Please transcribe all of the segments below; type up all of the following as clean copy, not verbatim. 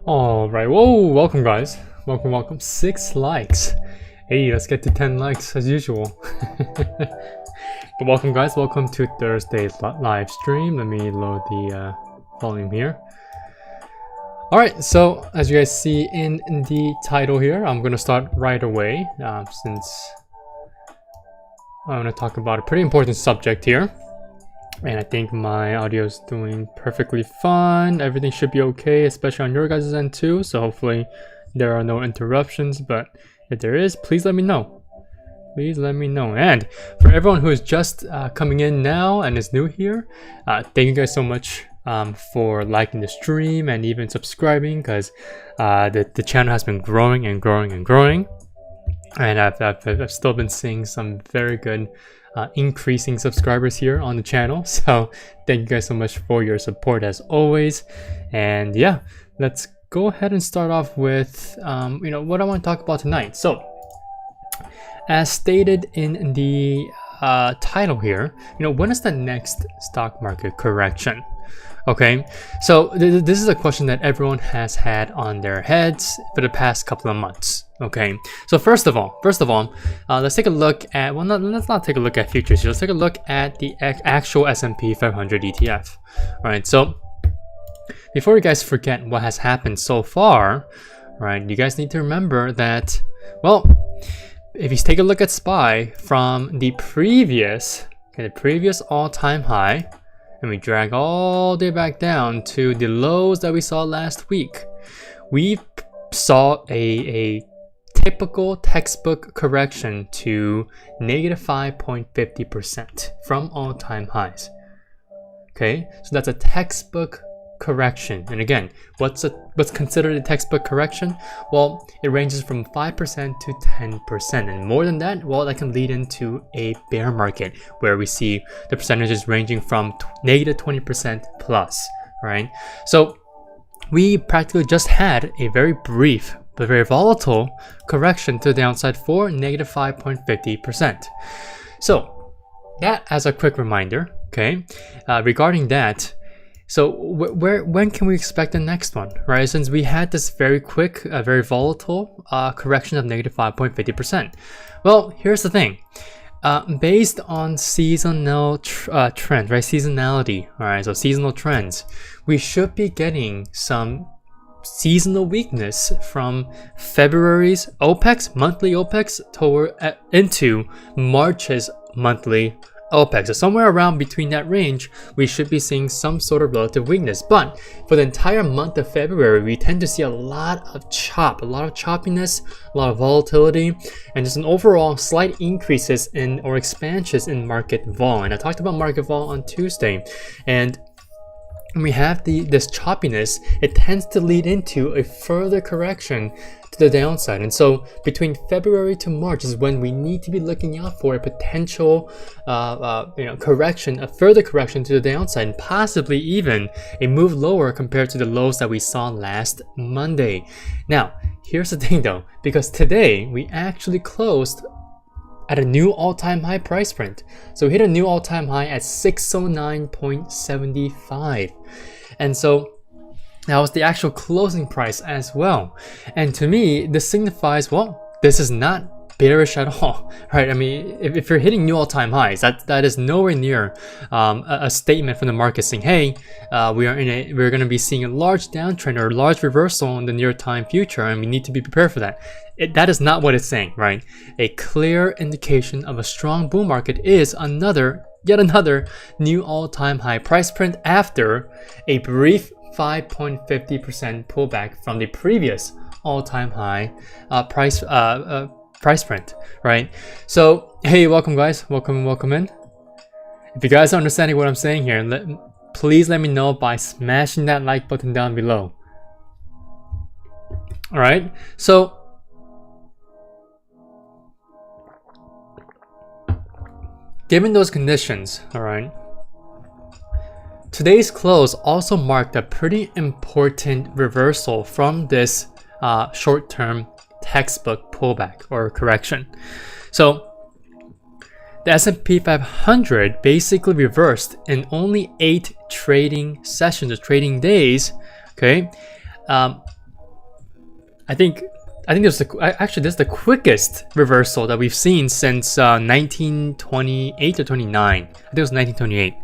All right, whoa, welcome guys. Welcome. 6 likes. Hey, let's get to 10 likes as usual. But welcome guys, welcome to Thursday's live stream. Let me load the volume here. All right, so as you guys see in the title here, I'm gonna start right away since I'm gonna talk about a pretty important subject here. And I think my audio is doing perfectly fine. Everything should be okay, especially on your guys' end too. So hopefully there are no interruptions, but if there is, please let me know. Please let me know. And for everyone who is just coming in now and is new here, thank you guys so much for liking the stream and even subscribing, because the channel has been growing and growing and growing. And I've still been seeing some very good increasing subscribers here on the channel, so thank you guys so much for your support as always. And yeah, let's go ahead and start off with what I want to talk about tonight. So as stated in the title here, when is the next stock market correction? Okay, so this is a question that everyone has had on their heads for the past couple of months. Okay, so first of all, let's take a look at, well, let's not take a look at futures here. Let's take a look at the actual S&P 500 ETF. All right, so before you guys forget what has happened so far, right, you guys need to remember that, well, if you take a look at SPY from the previous all-time high, and we drag all the way back down to the lows that we saw last week, we saw a typical textbook correction to negative 5.50% from all-time highs. Okay, so that's a textbook correction. And again, what's considered a textbook correction? Well, it ranges from 5% to 10%, and more than that, well, that can lead into a bear market where we see the percentages ranging from negative 20% plus, right? So we practically just had a very brief but very volatile correction to the downside for negative 5.50%. So that as a quick reminder, okay, regarding that. So when can we expect the next one, right? Since we had this very quick, very volatile correction of negative 5.50%. Well, here's the thing. Based on seasonal trends, right? Seasonality, all right? So seasonal trends, we should be getting some seasonal weakness from February's OPEX, monthly OPEX, into March's monthly OPEX. So somewhere around between that range, we should be seeing some sort of relative weakness. But for the entire month of February, we tend to see a lot of choppiness, a lot of volatility, and just an overall slight increases in or expansions in market vol. And I talked about market vol on Tuesday, and when we have this choppiness, it tends to lead into a further correction to the downside. And so between February to March is when we need to be looking out for a potential correction, a further correction to the downside, and possibly even a move lower compared to the lows that we saw last Monday. Now, here's the thing though, because today we actually closed at a new all-time high price print. So we hit a new all-time high at 609.75. And so that was the actual closing price as well. And to me, this signifies, well, this is not bearish at all, right? I mean, if you're hitting new all-time highs, that is nowhere near a statement from the market saying, hey, we're going to be seeing a large downtrend or a large reversal in the near time future, and we need to be prepared for that. That is not what it's saying, right? A clear indication of a strong bull market is yet another new all-time high price print after a brief 5.50% pullback from the previous all-time high price print, right? So hey, welcome guys, welcome in. If you guys are understanding what I'm saying here, please let me know by smashing that like button down below. All right, so given those conditions, all right, today's close also marked a pretty important reversal from this short-term textbook pullback or correction. So the S&P 500 basically reversed in only 8 trading sessions or trading days, okay, I think this is the quickest reversal that we've seen since 1928 or 29. I think it was 1928.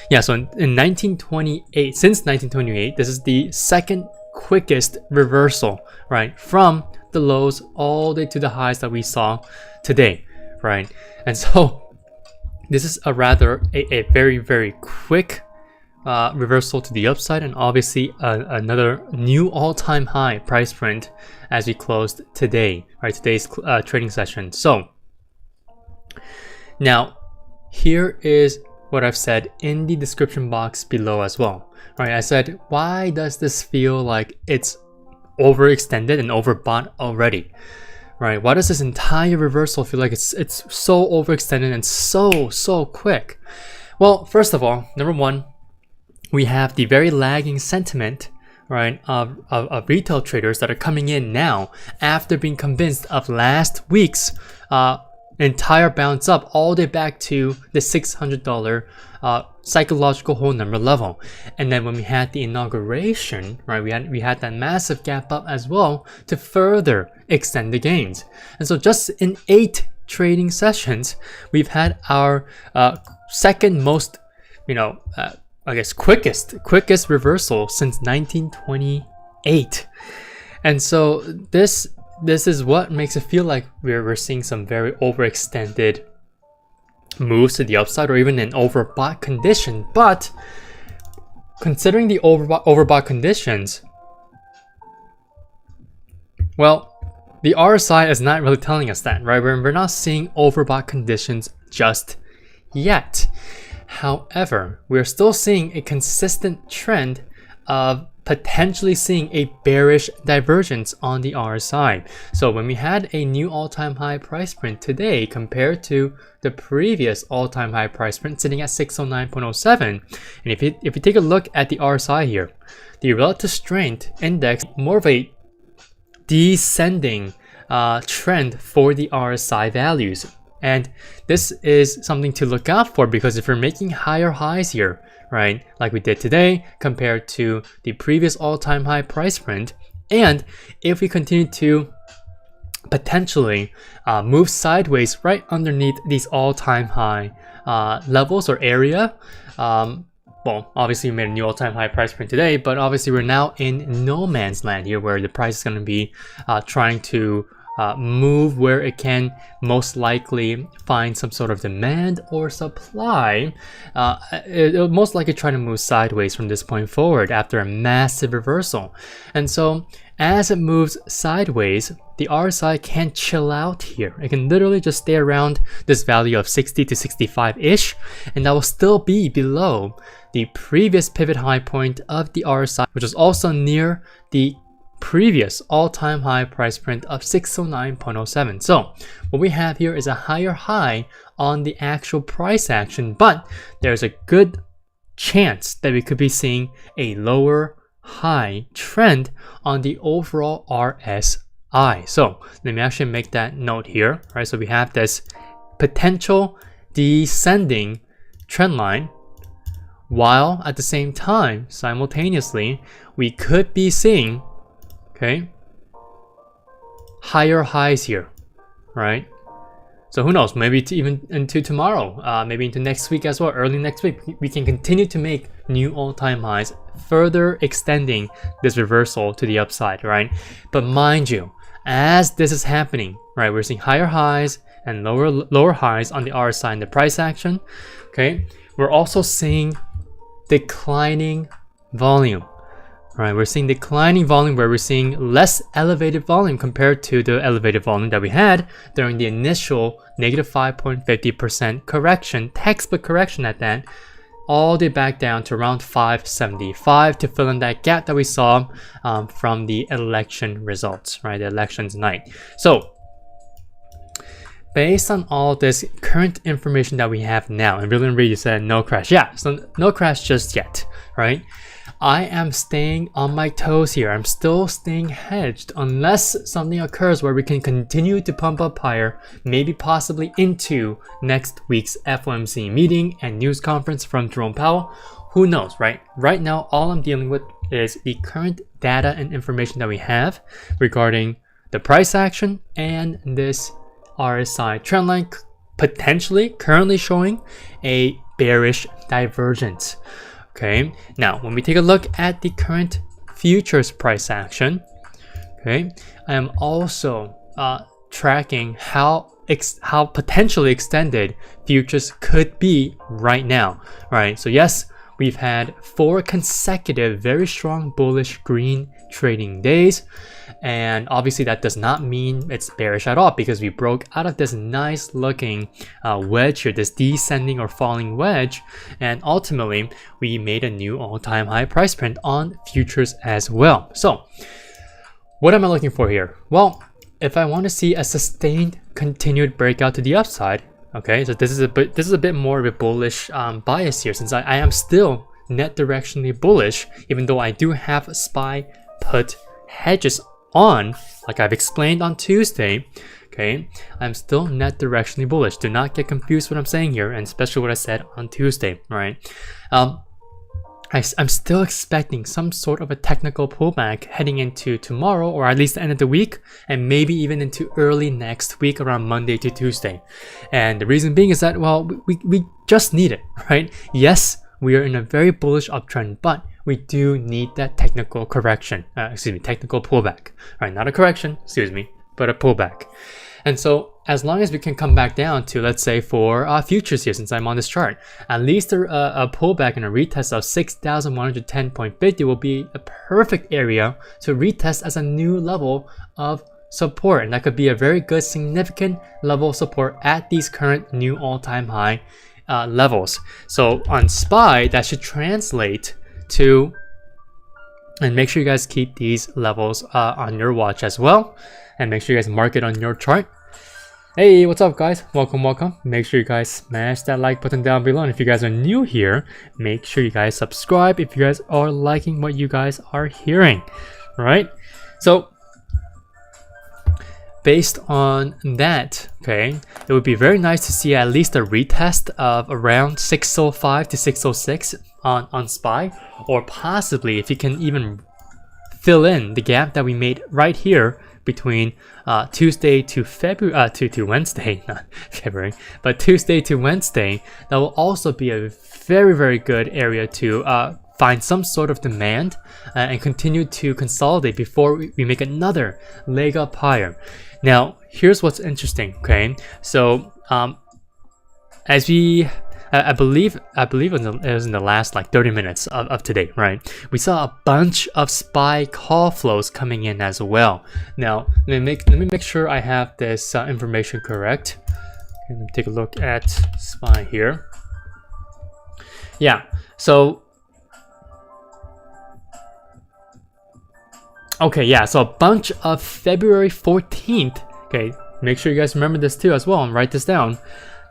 Yeah, so in 1928, since 1928, this is the second quickest reversal, right, from the lows all the way to the highs that we saw today, right? And so this is a very, very quick reversal to the upside, and obviously another new all-time high price print as we closed today, right? Today's trading session. So now here is what I've said in the description box below as well, right? I said, why does this feel like it's overextended and overbought already, right? Why does this entire reversal feel like it's so overextended and so quick? Well, first of all, number one, we have the very lagging sentiment, right, of retail traders that are coming in now after being convinced of last week's entire bounce up all the way back to the $600 psychological whole number level. And then when we had the inauguration, right, we had that massive gap up as well to further extend the gains. And so just in 8 trading sessions, we've had our second most, I guess quickest reversal since 1928. And so this is what makes it feel like we're seeing some very overextended moves to the upside, or even an overbought condition. But considering the overbought conditions, well, the RSI is not really telling us that, right? We're not seeing overbought conditions just yet. However, we're still seeing a consistent trend of potentially seeing a bearish divergence on the RSI. So when we had a new all-time high price print today compared to the previous all-time high price print sitting at 609.07, and if you take a look at the RSI here, the relative strength index, more of a descending trend for the RSI values. And this is something to look out for, because if you're making higher highs here, right, like we did today compared to the previous all-time high price print, and if we continue to potentially move sideways right underneath these all-time high levels or area, well, obviously we made a new all-time high price print today, but obviously we're now in no man's land here, where the price is going to be trying to move where it can most likely find some sort of demand or supply. It'll most likely try to move sideways from this point forward after a massive reversal. And so as it moves sideways, the RSI can chill out here. It can literally just stay around this value of 60 to 65-ish, and that will still be below the previous pivot high point of the RSI, which is also near the previous all-time high price print of 609.07. So what we have here is a higher high on the actual price action, but there's a good chance that we could be seeing a lower high trend on the overall RSI. So let me actually make that note here, right? So we have this potential descending trend line, while at the same time, simultaneously, we could be seeing, okay, higher highs here, right? So who knows, maybe even into tomorrow, maybe into next week as well, early next week, we can continue to make new all-time highs, further extending this reversal to the upside, right? But mind you, as this is happening, right, we're seeing higher highs and lower highs on the RSI and the price action, okay? We're also seeing declining volume. Right, we're seeing declining volume, where we're seeing less elevated volume compared to the elevated volume that we had during the initial negative 5.50% correction, textbook correction at that, all the way back down to around 575 to fill in that gap that we saw from the election results, right, the elections night. So based on all this current information that we have now, and Brilliant Reed said no crash. Yeah, so no crash just yet, right? I am staying on my toes here. I'm still staying hedged unless something occurs where we can continue to pump up higher, maybe possibly into next week's FOMC meeting and news conference from Jerome Powell. who knows, right? Right now, all I'm dealing with is the current data and information that we have regarding the price action and this RSI trendline potentially currently showing a bearish divergence. Okay, now when we take a look at the current futures price action, okay, I am also tracking how potentially extended futures could be right now, right? So yes, we've had 4 consecutive very strong bullish green trading days, and obviously that does not mean it's bearish at all, because we broke out of this nice looking wedge here, this descending or falling wedge, and ultimately we made a new all-time high price print on futures as well. So what am I looking for here? Well, if I want to see a sustained continued breakout to the upside, okay, so this is a bit more of a bullish bias here, since I am still net directionally bullish, even though I do have SPY put hedges on, like I've explained on Tuesday. Okay, I'm still net directionally bullish. Do not get confused what I'm saying here, and especially what I said on Tuesday, right? I'm still expecting some sort of a technical pullback heading into tomorrow, or at least the end of the week, and maybe even into early next week around Monday to Tuesday. And the reason being is that, well, we just need it, right? Yes, we are in a very bullish uptrend, but we do need that technical correction, technical pullback, right? Not a correction, but a pullback. And so as long as we can come back down to, let's say for futures here, since I'm on this chart, at least a pullback and a retest of 6,110.50 will be a perfect area to retest as a new level of support. And that could be a very good significant level of support at these current new all-time high levels. So on SPY, that should translate to, and make sure you guys keep these levels on your watch as well, and make sure you guys mark it on your chart. Hey, what's up guys? Welcome. Make sure you guys smash that like button down below, and if you guys are new here, make sure you guys subscribe if you guys are liking what you guys are hearing. All right, so based on that, okay, it would be very nice to see at least a retest of around 605 to 606 on SPY, or possibly if you can even fill in the gap that we made right here between Tuesday to February to Wednesday, not February, but Tuesday to Wednesday. That will also be a very good area to find some sort of demand and continue to consolidate before we make another leg up higher. Now here's what's interesting, okay? So as we I believe it was in the last like 30 minutes of today, right? We saw a bunch of SPY call flows coming in as well. Now let me make sure I have this information correct. Okay, let me take a look at SPY here. Yeah, so okay, yeah, so a bunch of February 14th. Okay, make sure you guys remember this too as well and write this down.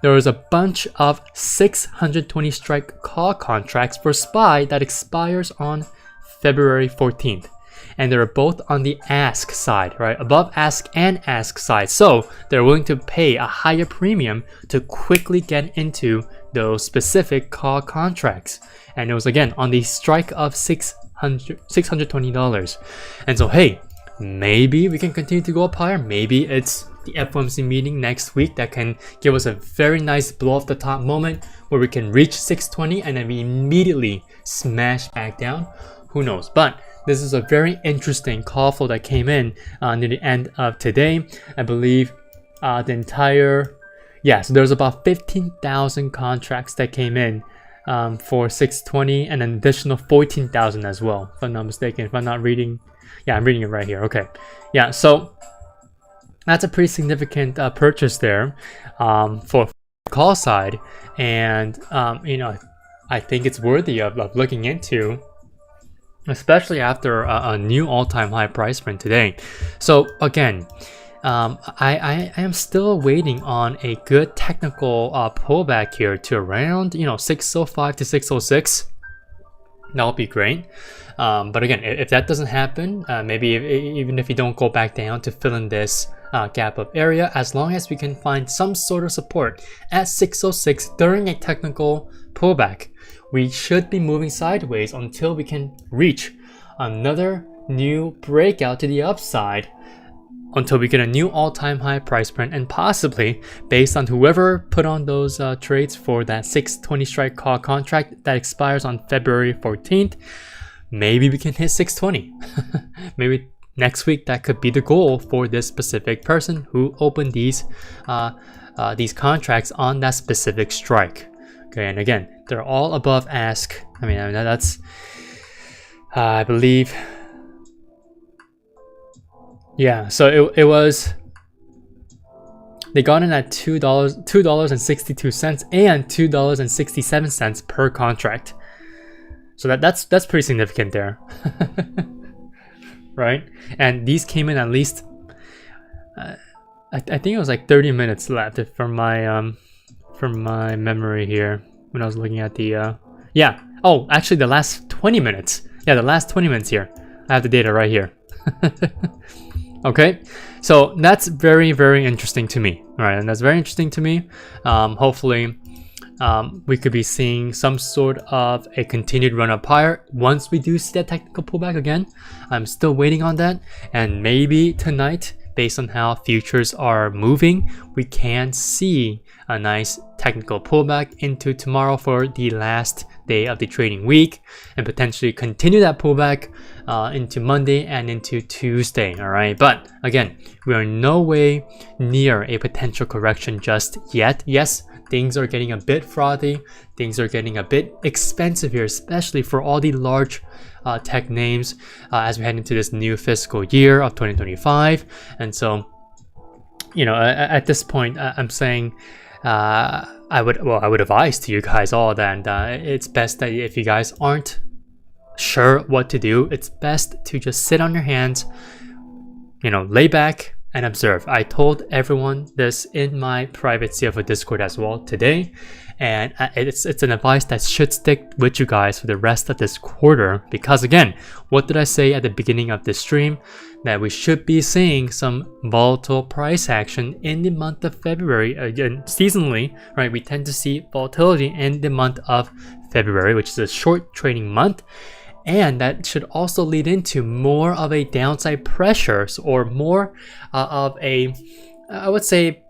There was a bunch of 620 strike call contracts for SPY that expires on February 14th. And they're both on the ask side, right? Above ask and ask side. So they're willing to pay a higher premium to quickly get into those specific call contracts. And it was again on the strike of $620. And so, hey, maybe we can continue to go up higher. Maybe it's the FOMC meeting next week that can give us a very nice blow off the top moment where we can reach 620 and then we immediately smash back down. Who knows? But this is a very interesting call flow that came in near the end of today. I believe so there's about 15,000 contracts that came in for 620 and an additional 14,000 as well, if I'm not mistaken. If I'm not reading, yeah, I'm reading it right here. Okay, yeah, so that's a pretty significant purchase there for call side, and you know, I think it's worthy of looking into, especially after a new all-time high price print today. So again, I am still waiting on a good technical pullback here to around 605 to 606. That would be great. But again, if that doesn't happen, maybe even if you don't go back down to fill in this gap up area, as long as we can find some sort of support at 606 during a technical pullback, we should be moving sideways until we can reach another new breakout to the upside, until we get a new all-time high price print, and possibly, based on whoever put on those trades for that 620 strike call contract that expires on February 14th, maybe we can hit 620. Maybe next week that could be the goal for this specific person who opened these contracts on that specific strike. Okay, and again, they're all above ask. I mean that's I believe. Yeah, so it was, they got in at $2.62 and $2.67 per contract. So that's pretty significant there. Right? And these came in at least I think it was like 30 minutes left from my memory here when I was looking at the yeah. Oh, actually the last 20 minutes. Yeah, the last 20 minutes here. I have the data right here. Okay, so that's very, very interesting to me. All right, and that's very interesting to me. Hopefully, we could be seeing some sort of a continued run up higher once we do see that technical pullback again. I'm still waiting on that, and maybe tonight, based on how futures are moving, we can see a nice technical pullback into tomorrow for the last day of the trading week, and potentially continue that pullback into Monday and into Tuesday. All right, but again, we are no way near a potential correction just yet. Yes, things are getting a bit frothy, things are getting a bit expensive here, especially for all the large tech names as we head into this new fiscal year of 2025. And so, you know, at this point, I'm saying I would advise to you guys all that it's best that if you guys aren't sure what to do, it's best to just sit on your hands, you know, lay back and observe. I told everyone this in my private CFO Discord as well today, and it's an advice that should stick with you guys for the rest of this quarter, because again, what did I say at the beginning of this stream? That we should be seeing some volatile price action in the month of February. Again, seasonally, right, we tend to see volatility in the month of February, which is a short trading month. And that should also lead into more of a downside pressure, or more of a, I would say,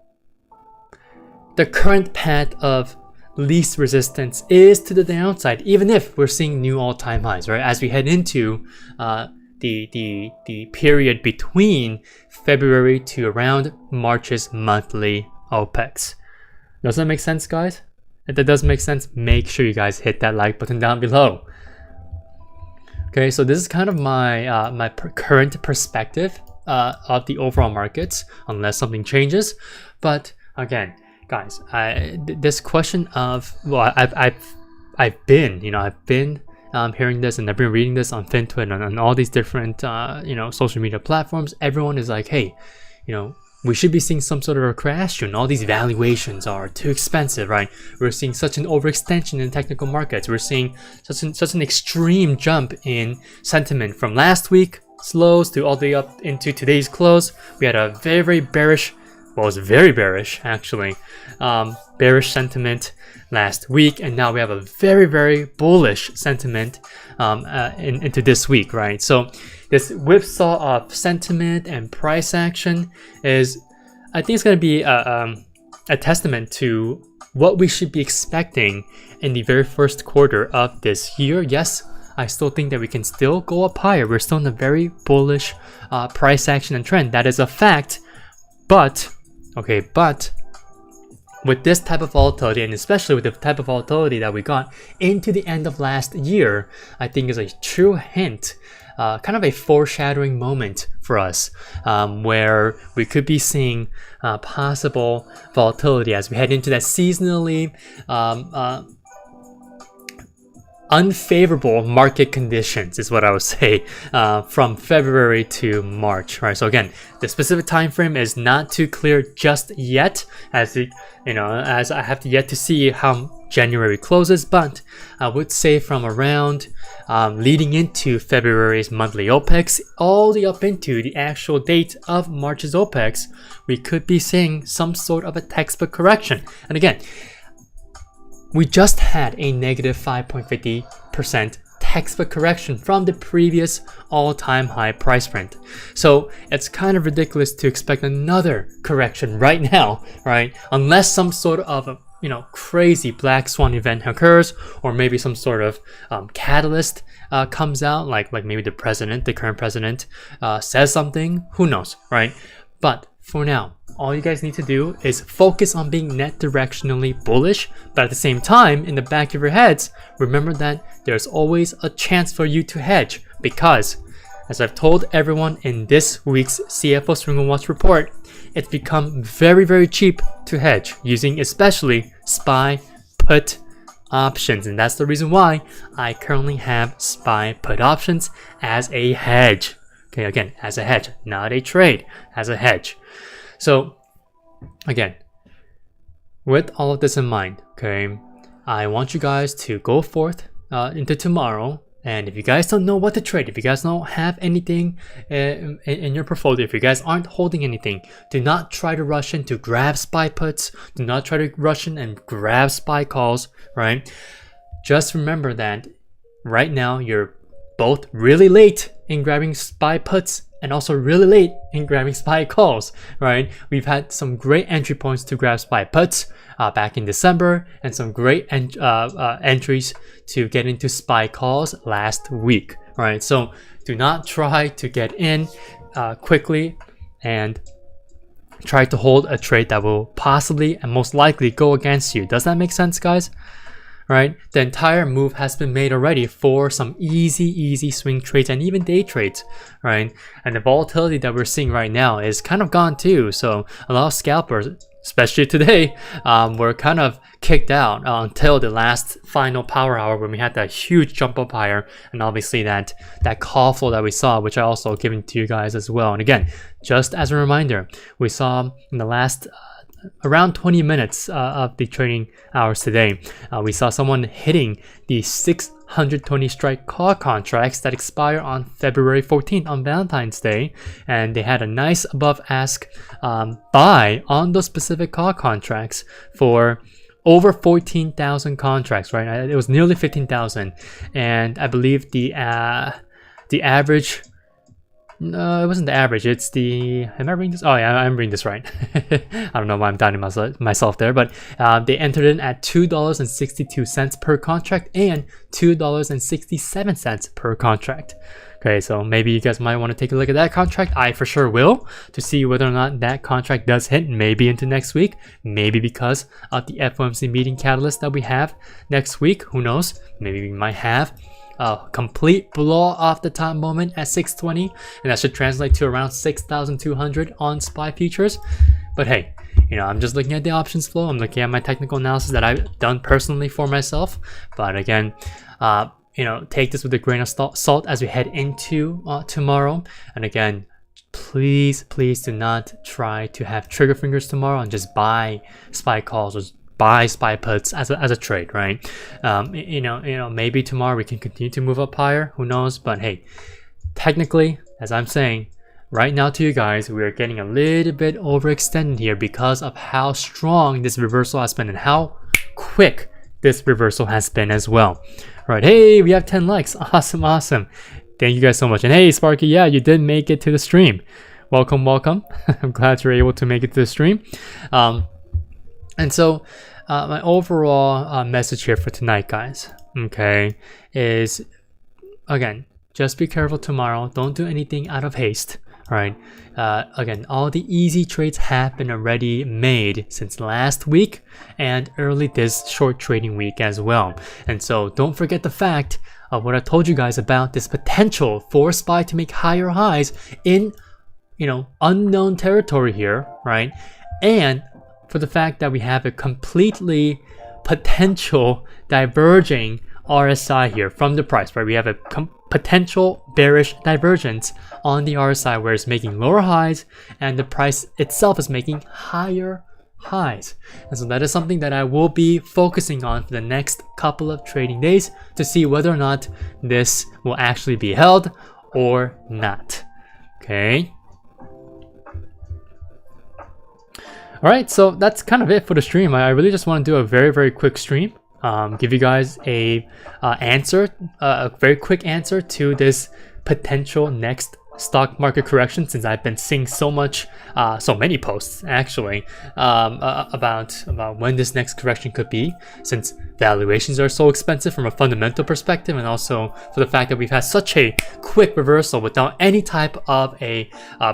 the current path of least resistance is to the downside, even if we're seeing new all-time highs, right? As we head into the period between February to around March's monthly OPEX. Does that make sense, guys? If that does make sense, make sure you guys hit that like button down below. Okay, so this is kind of my current perspective of the overall markets, unless something changes. But again, guys, this question of, well, I've been hearing this, and I've been reading this on FinTwit and on all these different social media platforms. Everyone is like, hey, you know, we should be seeing some sort of a crash soon. All these valuations are too expensive, right? We're seeing such an overextension in technical markets. We're seeing such an extreme jump in sentiment from last week lows to all the way up into today's close. We had a very, very bearish, well, it was very bearish actually, bearish sentiment last week, and now we have a very, very bullish sentiment into this week, right? So this whipsaw of sentiment and price action is, I think it's going to be a testament to what we should be expecting in the very first quarter of this year. Yes, I still think that we can still go up higher. We're still in a very bullish price action and trend. That is a fact. But with this type of volatility, and especially with the type of volatility that we got into the end of last year, I think is a true hint, kind of a foreshadowing moment for us, where we could be seeing possible volatility as we head into that seasonally unfavorable market conditions, is what I would say, from February to March, right? So again, the specific time frame is not too clear just yet, as I have yet to see how January closes, but I would say from around leading into February's monthly OPEX all the way up into the actual date of March's OPEX, we could be seeing some sort of a textbook correction. And again, we just had a negative 5.50% textbook correction from the previous all-time high price print. So it's kind of ridiculous to expect another correction right now, right? Unless some sort of crazy black swan event occurs, or maybe some sort of catalyst comes out, like maybe the current president says something, who knows, right? But for now, all you guys need to do is focus on being net directionally bullish, but at the same time, in the back of your heads, remember that there's always a chance for you to hedge, because as I've told everyone in this week's CFO Swing and Watch report, it's become very, very cheap to hedge using especially SPY put options, and that's the reason why I currently have SPY put options as a hedge. Okay, again, as a hedge, not a trade, as a hedge. So again, with all of this in mind, okay, I want you guys to go forth into tomorrow. And if you guys don't know what to trade, if you guys don't have anything in your portfolio, if you guys aren't holding anything, do not try to rush in to grab SPY puts. Do not try to rush in and grab SPY calls, right? Just remember that right now you're both really late in grabbing SPY puts and also really late in grabbing SPY calls, right? We've had some great entry points to grab SPY puts back in December, and some great entries to get into SPY calls last week, right? So do not try to get in quickly and try to hold a trade that will possibly and most likely go against you. Does that make sense, guys? Right? The entire move has been made already for some easy swing trades and even day trades, right? And the volatility that we're seeing right now is kind of gone too. So a lot of scalpers, especially today, were kind of kicked out until the last final power hour when we had that huge jump up higher, and obviously that call flow that we saw, which I also given to you guys as well. And again, just as a reminder, we saw in the last around 20 minutes of the trading hours today, we saw someone hitting the 620 strike call contracts that expire on February 14th on Valentine's Day, and they had a nice above ask buy on those specific call contracts for over 14,000 contracts, right? It was nearly 15,000, and I believe the average. No, it wasn't the average. It's the. Am I reading this? Oh yeah, I'm reading this right. I don't know why I'm doubting myself there, but they entered in at $2.62 per contract and $2.67 per contract. Okay, so maybe you guys might want to take a look at that contract. I for sure will, to see whether or not that contract does hit, maybe into next week, maybe because of the FOMC meeting catalyst that we have next week. Who knows? Maybe we might have a complete blow off the top moment at 620, and that should translate to around 6,200 on SPY futures. But hey, I'm just looking at the options flow. I'm looking at my technical analysis that I've done personally for myself. But again, take this with a grain of salt as we head into tomorrow. And again, please do not try to have trigger fingers tomorrow and just buy SPY calls or buy SPY puts as a trade, right? Maybe tomorrow we can continue to move up higher, who knows? But hey, technically, as I'm saying right now to you guys, we are getting a little bit overextended here because of how strong this reversal has been and how quick this reversal has been as well. Right? Hey, we have 10 likes. Awesome. Thank you guys so much. And hey, Sparky, yeah, you did make it to the stream. Welcome. I'm glad you're able to make it to the stream. And so my overall message here for tonight, guys, okay, is, again, just be careful tomorrow. Don't do anything out of haste, right? Again, all the easy trades have been already made since last week and early this short trading week as well. And so don't forget the fact of what I told you guys about this potential for SPY to make higher highs in, unknown territory here, right? And for the fact that we have a completely potential diverging RSI here from the price, right? We have a potential bearish divergence on the RSI where it's making lower highs and the price itself is making higher highs. And so that is something that I will be focusing on for the next couple of trading days to see whether or not this will actually be held or not. Okay. Alright, so that's kind of it for the stream. I really just want to do a very quick stream. give you guys a answer, a very quick answer to this potential next stock market correction, since I've been seeing so many posts actually about when this next correction could be, since valuations are so expensive from a fundamental perspective, and also for the fact that we've had such a quick reversal without any type of a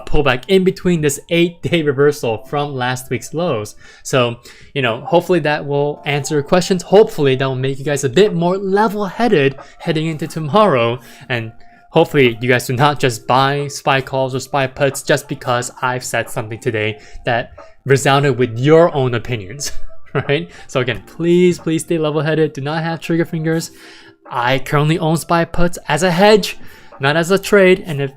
pullback in between this 8-day reversal from last week's lows. So, you know, hopefully that will answer your questions. Hopefully that will make you guys a bit more level-headed heading into tomorrow, and hopefully you guys do not just buy SPY calls or SPY puts just because I've said something today that resounded with your own opinions, right? So again, please stay level-headed. Do not have trigger fingers. I currently own SPY puts as a hedge, not as a trade. And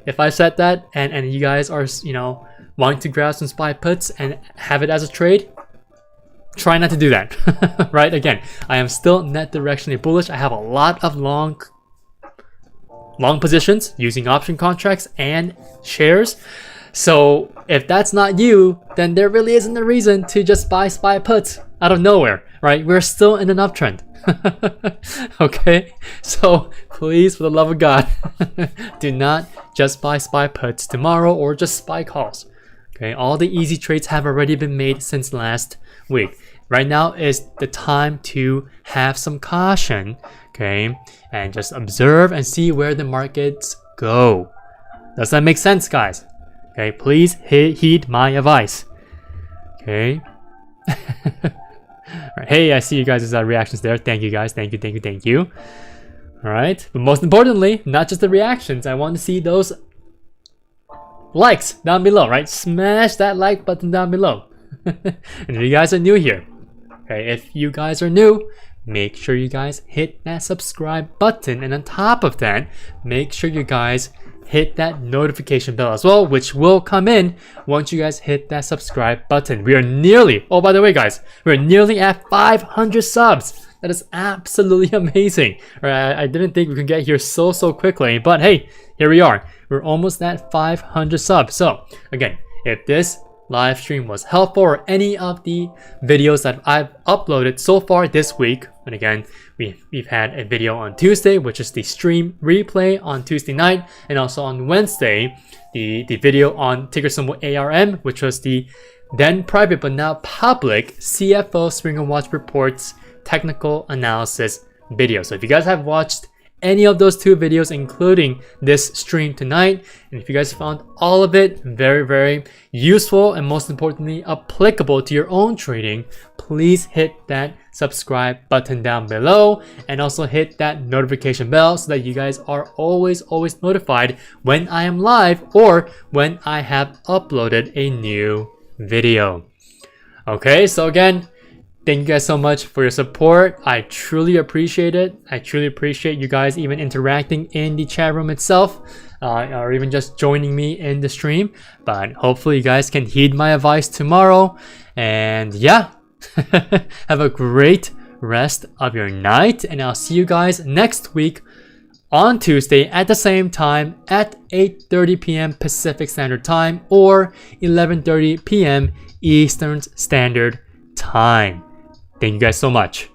if I said that and you guys are, you know, wanting to grab some SPY puts and have it as a trade, try not to do that, right? Again, I am still net directionally bullish. I have a lot of long positions using option contracts and shares. So if that's not you, then there really isn't a reason to just buy SPY puts out of nowhere, right? We're still in an uptrend. Okay, so please, for the love of God, do not just buy SPY puts tomorrow or just SPY calls. Okay, all the easy trades have already been made since last week. Right now is the time to have some caution, okay, and just observe and see where the markets go. Does that make sense, guys? Okay, please heed my advice. Okay. Right. Hey, I see you guys' reactions there. Thank you, guys. Thank you. All right, but most importantly, not just the reactions. I want to see those likes down below, right? Smash that like button down below. And if you guys are new here, okay, if you guys are new, make sure you guys hit that subscribe button, and on top of that, make sure you guys hit that notification bell as well, which will come in once you guys hit that subscribe button. We are nearly, oh, by the way, guys, we're nearly at 500 subs. That is absolutely amazing. Right, I didn't think we could get here so quickly, but hey, here we are. We're almost at 500 subs. So again, if this live stream was helpful, or any of the videos that I've uploaded so far this week, and again, we've had a video on Tuesday, which is the stream replay on Tuesday night, and also on Wednesday, the video on ticker symbol ARM, which was the then private but now public CFO Springer Watch Reports technical analysis video. So if you guys have watched any of those two videos, including this stream tonight, and if you guys found all of it very useful and most importantly applicable to your own trading, please hit that subscribe button down below, and also hit that notification bell so that you guys are always notified when I am live or when I have uploaded a new video. Okay, so again, thank you guys so much for your support. I truly appreciate it. I truly appreciate you guys even interacting in the chat room itself, or even just joining me in the stream. But hopefully you guys can heed my advice tomorrow. And yeah, have a great rest of your night. And I'll see you guys next week on Tuesday at the same time at 8:30 p.m. Pacific Standard Time or 11:30 p.m. Eastern Standard Time. Thank you guys so much.